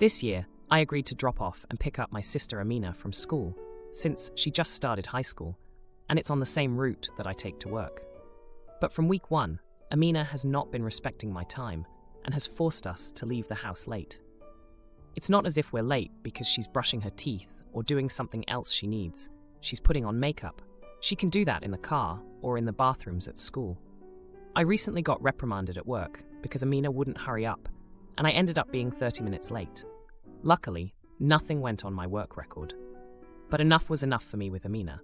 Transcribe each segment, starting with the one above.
This year, I agreed to drop off and pick up my sister Amina from school, since she just started high school, and it's on the same route that I take to work. But from week 1, Amina has not been respecting my time and has forced us to leave the house late. It's not as if we're late because she's brushing her teeth or doing something else she needs. She's putting on makeup. She can do that in the car or in the bathrooms at school. I recently got reprimanded at work because Amina wouldn't hurry up, and I ended up being 30 minutes late. Luckily, nothing went on my work record. But enough was enough for me with Amina.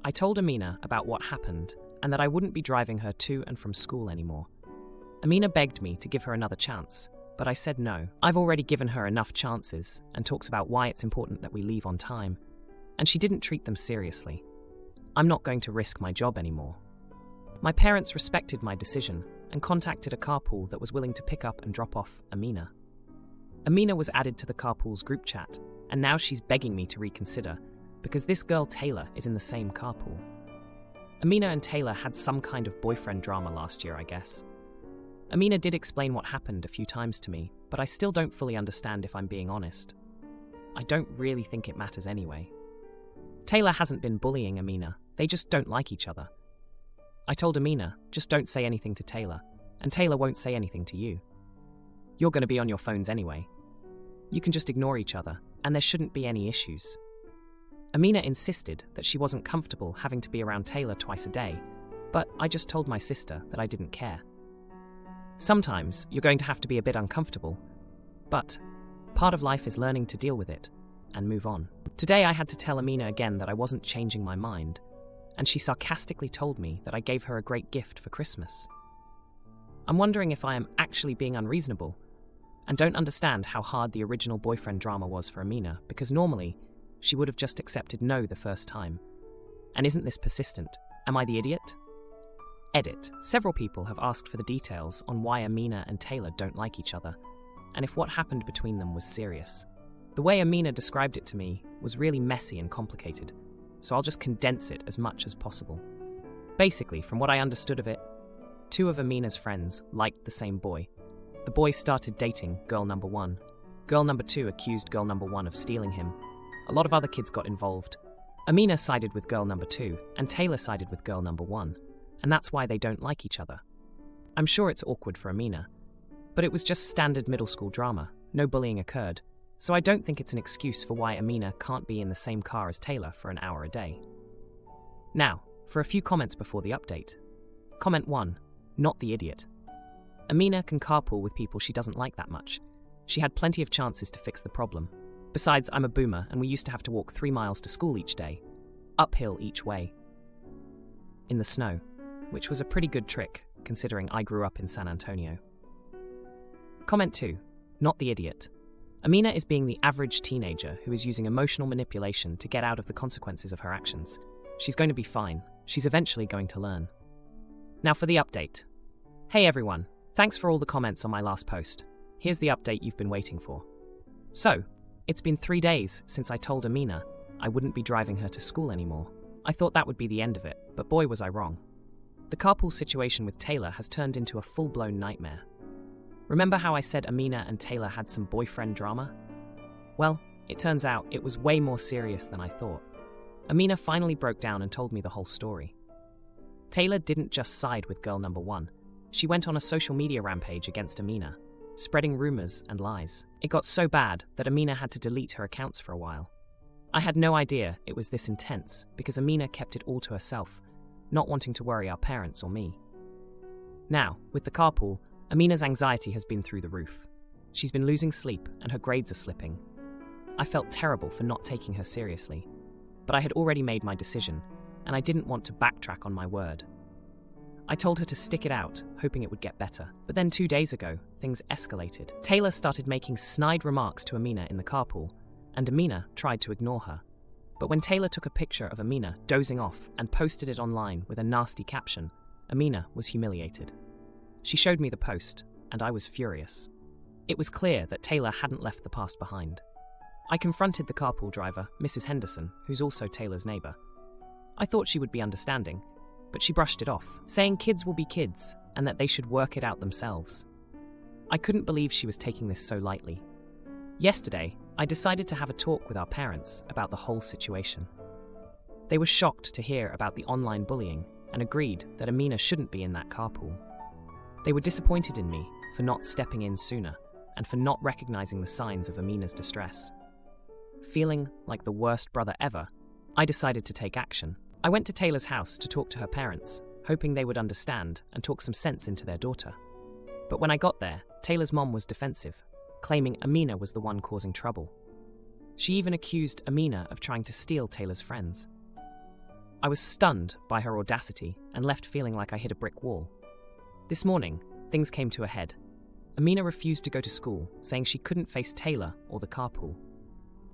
I told Amina about what happened and that I wouldn't be driving her to and from school anymore. Amina begged me to give her another chance, but I said no. I've already given her enough chances and talks about why it's important that we leave on time, and she didn't treat them seriously. I'm not going to risk my job anymore. My parents respected my decision and contacted a carpool that was willing to pick up and drop off Amina. Amina was added to the carpool's group chat, and now she's begging me to reconsider because this girl Taylor is in the same carpool. Amina and Taylor had some kind of boyfriend drama last year, I guess. Amina did explain what happened a few times to me, but I still don't fully understand if I'm being honest. I don't really think it matters anyway. Taylor hasn't been bullying Amina, they just don't like each other. I told Amina, just don't say anything to Taylor, and Taylor won't say anything to you. You're going to be on your phones anyway. You can just ignore each other, and there shouldn't be any issues. Amina insisted that she wasn't comfortable having to be around Taylor twice a day, but I just told my sister that I didn't care. Sometimes you're going to have to be a bit uncomfortable, but part of life is learning to deal with it and move on. Today I had to tell Amina again that I wasn't changing my mind, and she sarcastically told me that I gave her a great gift for Christmas. I'm wondering if I am actually being unreasonable, and don't understand how hard the original boyfriend drama was for Amina, because normally she would have just accepted no the first time. And isn't this persistent? Am I the idiot? Edit. Several people have asked for the details on why Amina and Taylor don't like each other, and if what happened between them was serious. The way Amina described it to me was really messy and complicated, so I'll just condense it as much as possible. Basically, from what I understood of it, 2 of Amina's friends liked the same boy. The boy started dating girl number 1. Girl number 2 accused girl number 1 of stealing him. A lot of other kids got involved. Amina sided with girl number 2, and Taylor sided with girl number 1, and that's why they don't like each other. I'm sure it's awkward for Amina, but it was just standard middle school drama. No bullying occurred, so I don't think it's an excuse for why Amina can't be in the same car as Taylor for an hour a day. Now, for a few comments before the update. Comment 1. Not the idiot. Amina can carpool with people she doesn't like that much. She had plenty of chances to fix the problem. Besides, I'm a boomer and we used to have to walk 3 miles to school each day, uphill each way, in the snow, which was a pretty good trick considering I grew up in San Antonio. Comment 2. Not the idiot. Amina is being the average teenager who is using emotional manipulation to get out of the consequences of her actions. She's going to be fine. She's eventually going to learn. Now for the update. Hey everyone, thanks for all the comments on my last post. Here's the update you've been waiting for. So, it's been 3 days since I told Amina I wouldn't be driving her to school anymore. I thought that would be the end of it, but boy was I wrong. The carpool situation with Taylor has turned into a full-blown nightmare. Remember how I said Amina and Taylor had some boyfriend drama? Well, it turns out it was way more serious than I thought. Amina finally broke down and told me the whole story. Taylor didn't just side with girl number 1. She went on a social media rampage against Amina, spreading rumors and lies. It got so bad that Amina had to delete her accounts for a while. I had no idea it was this intense because Amina kept it all to herself, not wanting to worry our parents or me. Now, with the carpool, Amina's anxiety has been through the roof. She's been losing sleep and her grades are slipping. I felt terrible for not taking her seriously, but I had already made my decision, and I didn't want to backtrack on my word. I told her to stick it out, hoping it would get better. But then 2 days ago, things escalated. Taylor started making snide remarks to Amina in the carpool, and Amina tried to ignore her. But when Taylor took a picture of Amina dozing off and posted it online with a nasty caption, Amina was humiliated. She showed me the post, and I was furious. It was clear that Taylor hadn't left the past behind. I confronted the carpool driver, Mrs. Henderson, who's also Taylor's neighbor. I thought she would be understanding, but she brushed it off, saying kids will be kids and that they should work it out themselves. I couldn't believe she was taking this so lightly. Yesterday, I decided to have a talk with our parents about the whole situation. They were shocked to hear about the online bullying and agreed that Amina shouldn't be in that carpool. They were disappointed in me for not stepping in sooner and for not recognizing the signs of Amina's distress. Feeling like the worst brother ever, I decided to take action. I went to Taylor's house to talk to her parents, hoping they would understand and talk some sense into their daughter. But when I got there, Taylor's mom was defensive, claiming Amina was the one causing trouble. She even accused Amina of trying to steal Taylor's friends. I was stunned by her audacity and left feeling like I hit a brick wall. This morning, things came to a head. Amina refused to go to school, saying she couldn't face Taylor or the carpool.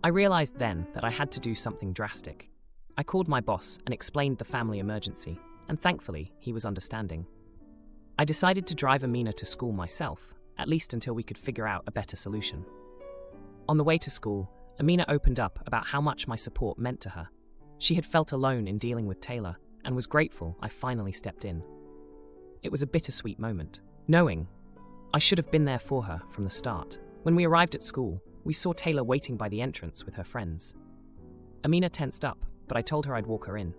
I realized then that I had to do something drastic. I called my boss and explained the family emergency, and thankfully, he was understanding. I decided to drive Amina to school myself, at least until we could figure out a better solution. On the way to school, Amina opened up about how much my support meant to her. She had felt alone in dealing with Taylor and was grateful I finally stepped in. It was a bittersweet moment, knowing I should have been there for her from the start. When we arrived at school, we saw Taylor waiting by the entrance with her friends. Amina tensed up, but I told her I'd walk her in.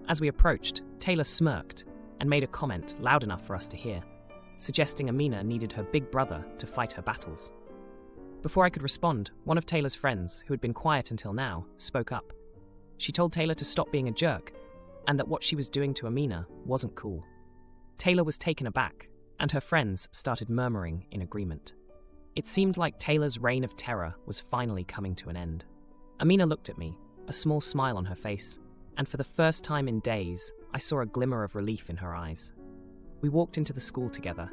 As we approached, Taylor smirked and made a comment loud enough for us to hear, suggesting Amina needed her big brother to fight her battles. Before I could respond, one of Taylor's friends, who had been quiet until now, spoke up. She told Taylor to stop being a jerk and that what she was doing to Amina wasn't cool. Taylor was taken aback, and her friends started murmuring in agreement. It seemed like Taylor's reign of terror was finally coming to an end. Amina looked at me, a small smile on her face, and for the first time in days, I saw a glimmer of relief in her eyes. We walked into the school together,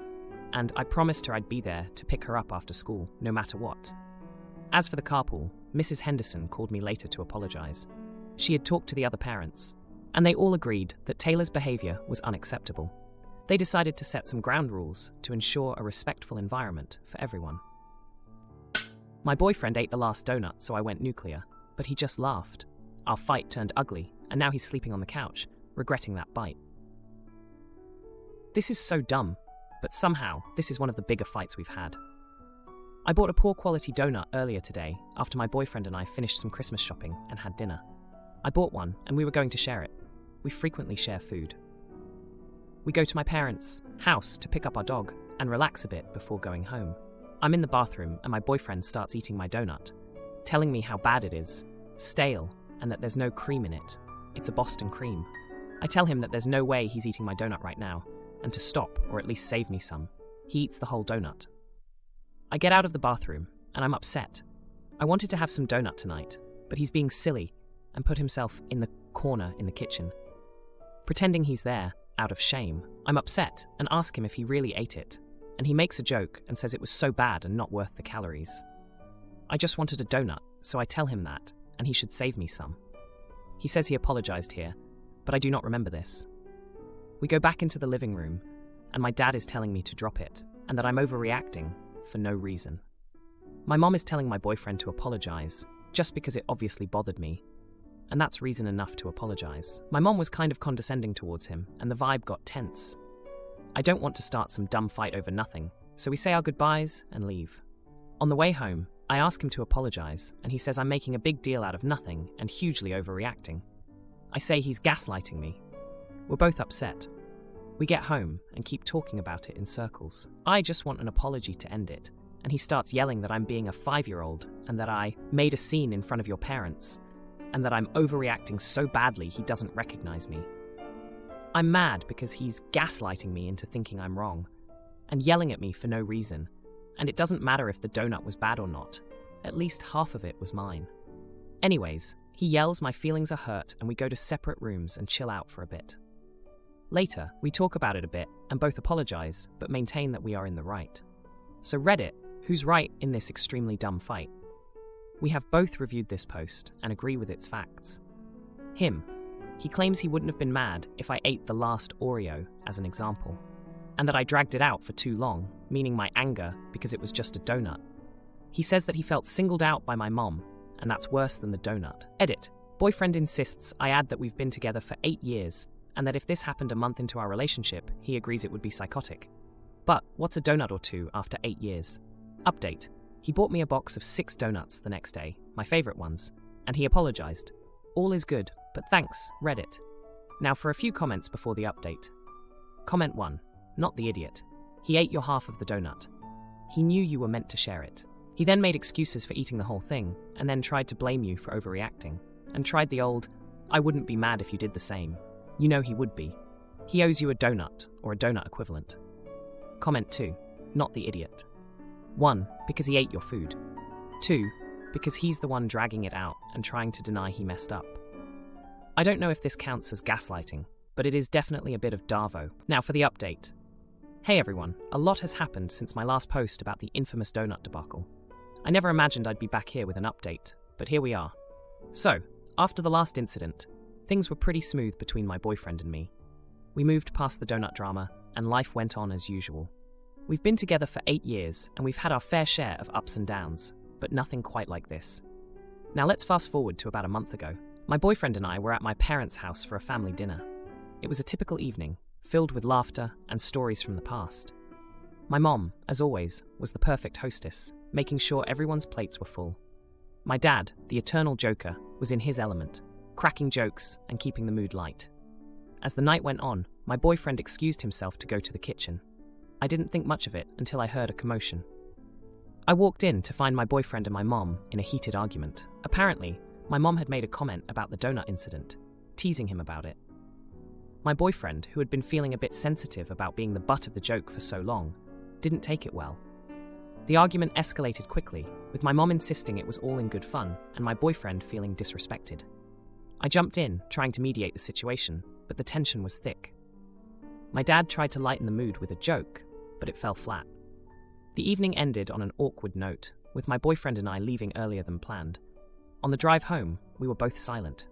and I promised her I'd be there to pick her up after school, no matter what. As for the carpool, Mrs. Henderson called me later to apologize. She had talked to the other parents, and they all agreed that Taylor's behavior was unacceptable. They decided to set some ground rules to ensure a respectful environment for everyone. My boyfriend ate the last donut, so I went nuclear, but he just laughed. Our fight turned ugly, and now he's sleeping on the couch, regretting that bite. This is so dumb, but somehow this is one of the bigger fights we've had. I bought a poor quality donut earlier today after my boyfriend and I finished some Christmas shopping and had dinner. I bought one and we were going to share it. We frequently share food. We go to my parents' house to pick up our dog and relax a bit before going home. I'm in the bathroom and my boyfriend starts eating my donut, telling me how bad it is, stale, and that there's no cream in it. It's a Boston cream. I tell him that there's no way he's eating my donut right now, and to stop or at least save me some. He eats the whole donut. I get out of the bathroom and I'm upset. I wanted to have some donut tonight, but he's being silly and put himself in the corner in the kitchen. Pretending he's there, out of shame, I'm upset and ask him if he really ate it, and he makes a joke and says it was so bad and not worth the calories. I just wanted a donut, so I tell him that, and he should save me some. He says he apologized here, but I do not remember this. We go back into the living room, and my dad is telling me to drop it, and that I'm overreacting for no reason. My mom is telling my boyfriend to apologize, just because it obviously bothered me, and that's reason enough to apologize. My mom was kind of condescending towards him, and the vibe got tense. I don't want to start some dumb fight over nothing, so we say our goodbyes and leave. On the way home, I ask him to apologize, and he says I'm making a big deal out of nothing and hugely overreacting. I say he's gaslighting me. We're both upset. We get home and keep talking about it in circles. I just want an apology to end it, and he starts yelling that I'm being a 5-year-old and that I made a scene in front of your parents, and that I'm overreacting so badly he doesn't recognize me. I'm mad because he's gaslighting me into thinking I'm wrong, and yelling at me for no reason, and it doesn't matter if the donut was bad or not. At least half of it was mine. Anyways, he yells my feelings are hurt and we go to separate rooms and chill out for a bit. Later, we talk about it a bit and both apologize, but maintain that we are in the right. So Reddit, who's right in this extremely dumb fight? We have both reviewed this post and agree with its facts. Him. He claims he wouldn't have been mad if I ate the last Oreo, as an example, and that I dragged it out for too long, meaning my anger because it was just a donut. He says that he felt singled out by my mom, and that's worse than the donut. Edit. Boyfriend insists I add that we've been together for 8 years, and that if this happened a month into our relationship, he agrees it would be psychotic. But what's a donut or two after 8 years? Update. He bought me a box of 6 donuts the next day, my favorite ones, and he apologized. All is good, but thanks, Reddit. Now for a few comments before the update. Comment 1. Not the idiot. He ate your half of the donut. He knew you were meant to share it. He then made excuses for eating the whole thing, and then tried to blame you for overreacting, and tried the old, I wouldn't be mad if you did the same. You know he would be. He owes you a donut, or a donut equivalent. Comment 2. Not the idiot. 1. Because he ate your food. 2. Because he's the one dragging it out and trying to deny he messed up. I don't know if this counts as gaslighting, but it is definitely a bit of Darvo. Now for the update. Hey everyone, a lot has happened since my last post about the infamous donut debacle. I never imagined I'd be back here with an update, but here we are. So, after the last incident, things were pretty smooth between my boyfriend and me. We moved past the donut drama, and life went on as usual. We've been together for 8 years, and we've had our fair share of ups and downs, but nothing quite like this. Now let's fast forward to about a month ago. My boyfriend and I were at my parents' house for a family dinner. It was a typical evening, filled with laughter and stories from the past. My mom, as always, was the perfect hostess, making sure everyone's plates were full. My dad, the eternal joker, was in his element, cracking jokes and keeping the mood light. As the night went on, my boyfriend excused himself to go to the kitchen. I didn't think much of it until I heard a commotion. I walked in to find my boyfriend and my mom in a heated argument. Apparently, my mom had made a comment about the donut incident, teasing him about it. My boyfriend, who had been feeling a bit sensitive about being the butt of the joke for so long, didn't take it well. The argument escalated quickly, with my mom insisting it was all in good fun and my boyfriend feeling disrespected. I jumped in, trying to mediate the situation, but the tension was thick. My dad tried to lighten the mood with a joke, but it fell flat. The evening ended on an awkward note, with my boyfriend and I leaving earlier than planned. On the drive home, we were both silent.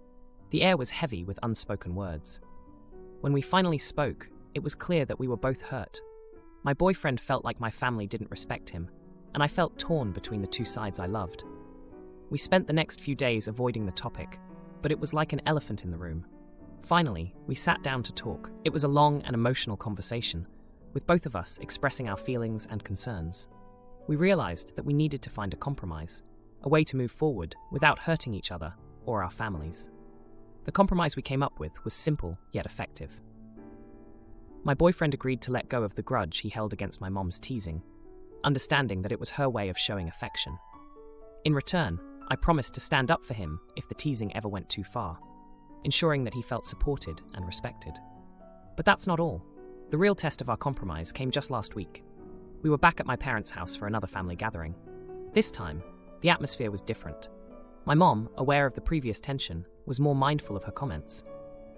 The air was heavy with unspoken words. When we finally spoke, it was clear that we were both hurt. My boyfriend felt like my family didn't respect him, and I felt torn between the two sides I loved. We spent the next few days avoiding the topic, but it was like an elephant in the room. Finally, we sat down to talk. It was a long and emotional conversation, with both of us expressing our feelings and concerns. We realized that we needed to find a compromise, a way to move forward without hurting each other or our families. The compromise we came up with was simple yet effective. My boyfriend agreed to let go of the grudge he held against my mom's teasing, understanding that it was her way of showing affection. In return, I promised to stand up for him if the teasing ever went too far, ensuring that he felt supported and respected. But that's not all. The real test of our compromise came just last week. We were back at my parents' house for another family gathering. This time, the atmosphere was different. My mom, aware of the previous tension, was more mindful of her comments.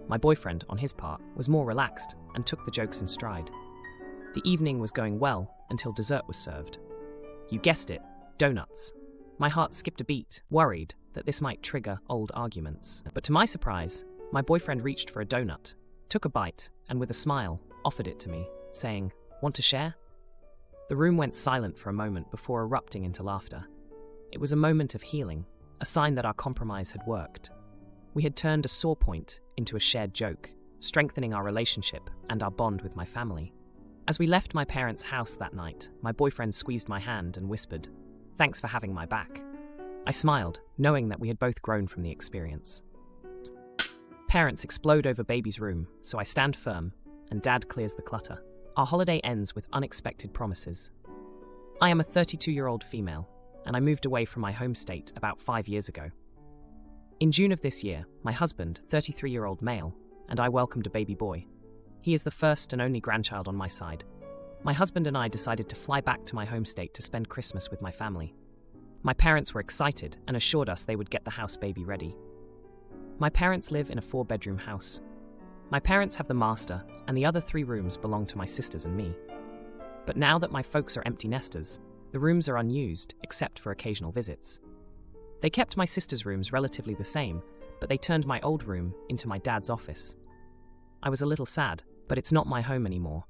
My boyfriend, on his part, was more relaxed and took the jokes in stride. The evening was going well until dessert was served. You guessed it, donuts. My heart skipped a beat, worried that this might trigger old arguments. But to my surprise, my boyfriend reached for a donut, took a bite, and with a smile, offered it to me, saying, "Want to share?" The room went silent for a moment before erupting into laughter. It was a moment of healing, a sign that our compromise had worked. We had turned a sore point into a shared joke, strengthening our relationship and our bond with my family. As we left my parents' house that night, my boyfriend squeezed my hand and whispered, "Thanks for having my back." I smiled, knowing that we had both grown from the experience. Parents explode over baby's room, so I stand firm, and Dad clears the clutter. Our holiday ends with unexpected promises. I am a 32-year-old female, and I moved away from my home state about 5 years ago. In June of this year, my husband, 33-year-old male, and I welcomed a baby boy. He is the first and only grandchild on my side. My husband and I decided to fly back to my home state to spend Christmas with my family. My parents were excited and assured us they would get the house baby ready. My parents live in a 4-bedroom house. My parents have the master, and the other 3 rooms belong to my sisters and me. But now that my folks are empty nesters, the rooms are unused except for occasional visits. They kept my sister's rooms relatively the same, but they turned my old room into my dad's office. I was a little sad, but it's not my home anymore,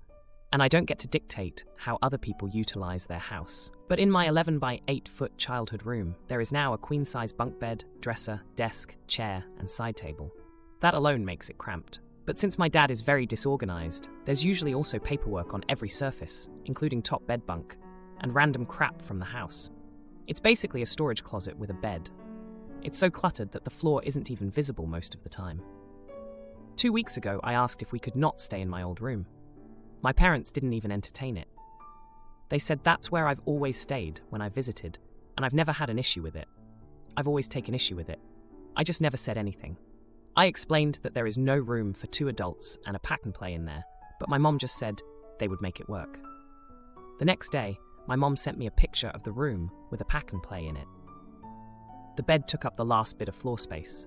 and I don't get to dictate how other people utilize their house. But in my 11 by 8 foot childhood room, there is now a queen-size bunk bed, dresser, desk, chair, and side table. That alone makes it cramped. But since my dad is very disorganized, there's usually also paperwork on every surface, including top bed bunk, and random crap from the house. It's basically a storage closet with a bed. It's so cluttered that the floor isn't even visible most of the time. 2 weeks ago, I asked if we could not stay in my old room. My parents didn't even entertain it. They said that's where I've always stayed when I visited, and I've never had an issue with it. I've always taken issue with it. I just never said anything. I explained that there is no room for 2 adults and a pack and play in there, but my mom just said they would make it work. The next day, my mom sent me a picture of the room with a pack and play in it. The bed took up the last bit of floor space.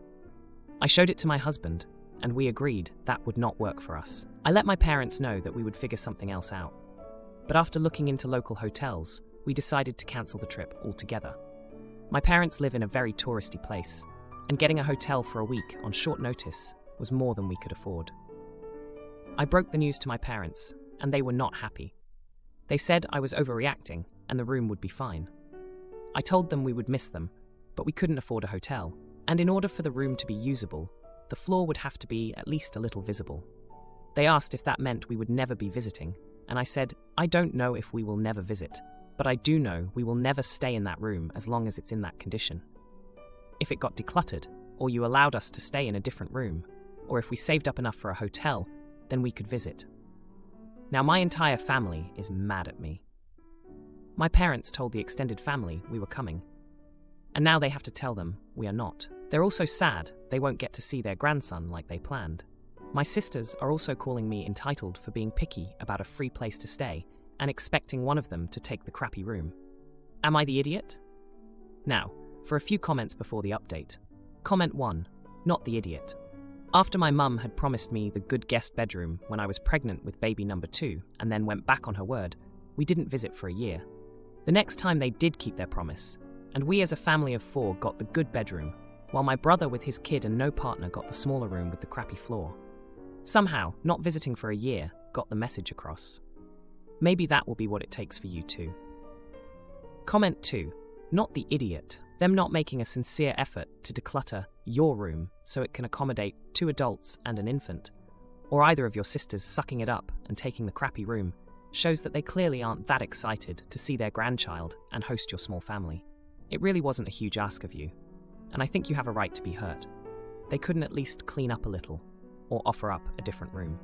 I showed it to my husband, and we agreed that would not work for us. I let my parents know that we would figure something else out. But after looking into local hotels, we decided to cancel the trip altogether. My parents live in a very touristy place, and getting a hotel for a week on short notice was more than we could afford. I broke the news to my parents, and they were not happy. They said I was overreacting and the room would be fine. I told them we would miss them, but we couldn't afford a hotel, and in order for the room to be usable, the floor would have to be at least a little visible. They asked if that meant we would never be visiting, and I said, I don't know if we will never visit, but I do know we will never stay in that room as long as it's in that condition. If it got decluttered, or you allowed us to stay in a different room, or if we saved up enough for a hotel, then we could visit. Now my entire family is mad at me. My parents told the extended family we were coming, and now they have to tell them we are not. They're also sad they won't get to see their grandson like they planned. My sisters are also calling me entitled for being picky about a free place to stay and expecting one of them to take the crappy room. Am I the idiot? Now, for a few comments before the update. Comment 1. Not the idiot. After my mum had promised me the good guest bedroom when I was pregnant with baby number 2 and then went back on her word, we didn't visit for a year. The next time they did keep their promise, and we as a family of 4 got the good bedroom, while my brother with his kid and no partner got the smaller room with the crappy floor. Somehow, not visiting for a year got the message across. Maybe that will be what it takes for you too. Comment 2. Not the idiot. Them not making a sincere effort to declutter your room so it can accommodate 2 adults and an infant, or either of your sisters sucking it up and taking the crappy room, shows that they clearly aren't that excited to see their grandchild and host your small family. It really wasn't a huge ask of you, and I think you have a right to be hurt. They couldn't at least clean up a little, or offer up a different room.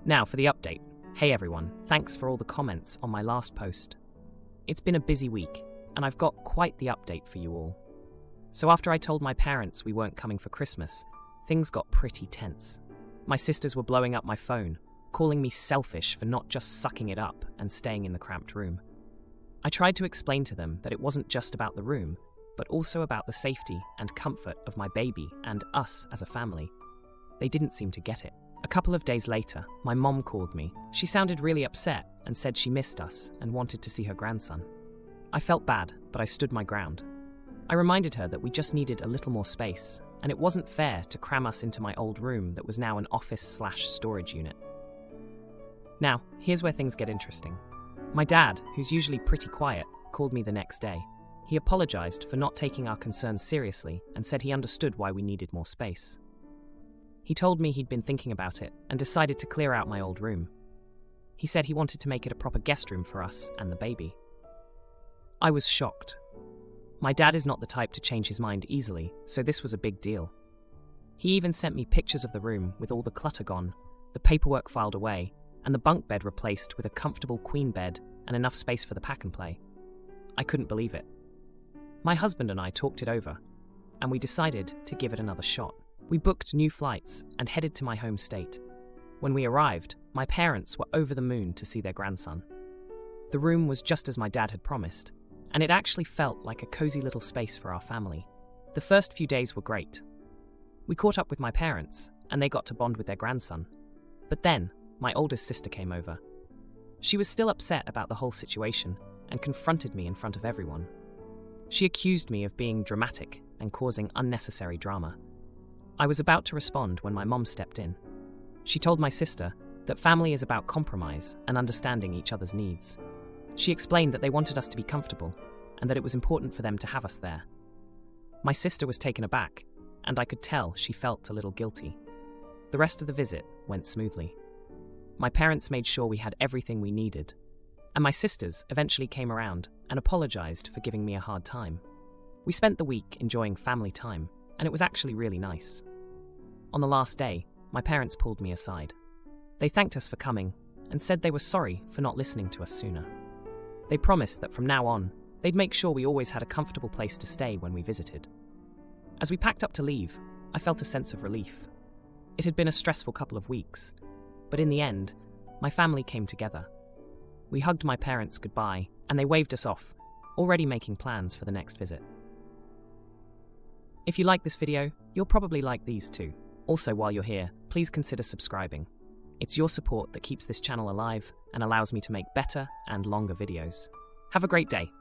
Now for the update. Hey everyone, thanks for all the comments on my last post. It's been a busy week, and I've got quite the update for you all. So after I told my parents we weren't coming for Christmas, things got pretty tense. My sisters were blowing up my phone, calling me selfish for not just sucking it up and staying in the cramped room. I tried to explain to them that it wasn't just about the room, but also about the safety and comfort of my baby and us as a family. They didn't seem to get it. A couple of days later, my mom called me. She sounded really upset and said she missed us and wanted to see her grandson. I felt bad, but I stood my ground. I reminded her that we just needed a little more space, and it wasn't fair to cram us into my old room that was now an office/storage unit. Now, here's where things get interesting. My dad, who's usually pretty quiet, called me the next day. He apologized for not taking our concerns seriously and said he understood why we needed more space. He told me he'd been thinking about it and decided to clear out my old room. He said he wanted to make it a proper guest room for us and the baby. I was shocked. My dad is not the type to change his mind easily, so this was a big deal. He even sent me pictures of the room with all the clutter gone, the paperwork filed away, and the bunk bed replaced with a comfortable queen bed and enough space for the pack and play. I couldn't believe it. My husband and I talked it over, and we decided to give it another shot. We booked new flights and headed to my home state. When we arrived, my parents were over the moon to see their grandson. The room was just as my dad had promised, and it actually felt like a cozy little space for our family. The first few days were great. We caught up with my parents, and they got to bond with their grandson. But then, my oldest sister came over. She was still upset about the whole situation and confronted me in front of everyone. She accused me of being dramatic and causing unnecessary drama. I was about to respond when my mom stepped in. She told my sister that family is about compromise and understanding each other's needs. She explained that they wanted us to be comfortable and that it was important for them to have us there. My sister was taken aback, and I could tell she felt a little guilty. The rest of the visit went smoothly. My parents made sure we had everything we needed, and my sisters eventually came around and apologized for giving me a hard time. We spent the week enjoying family time, and it was actually really nice. On the last day, my parents pulled me aside. They thanked us for coming and said they were sorry for not listening to us sooner. They promised that from now on, they'd make sure we always had a comfortable place to stay when we visited. As we packed up to leave, I felt a sense of relief. It had been a stressful couple of weeks, but in the end, my family came together. We hugged my parents goodbye, and they waved us off, already making plans for the next visit. If you like this video, you'll probably like these too. Also, while you're here, please consider subscribing. It's your support that keeps this channel alive and allows me to make better and longer videos. Have a great day.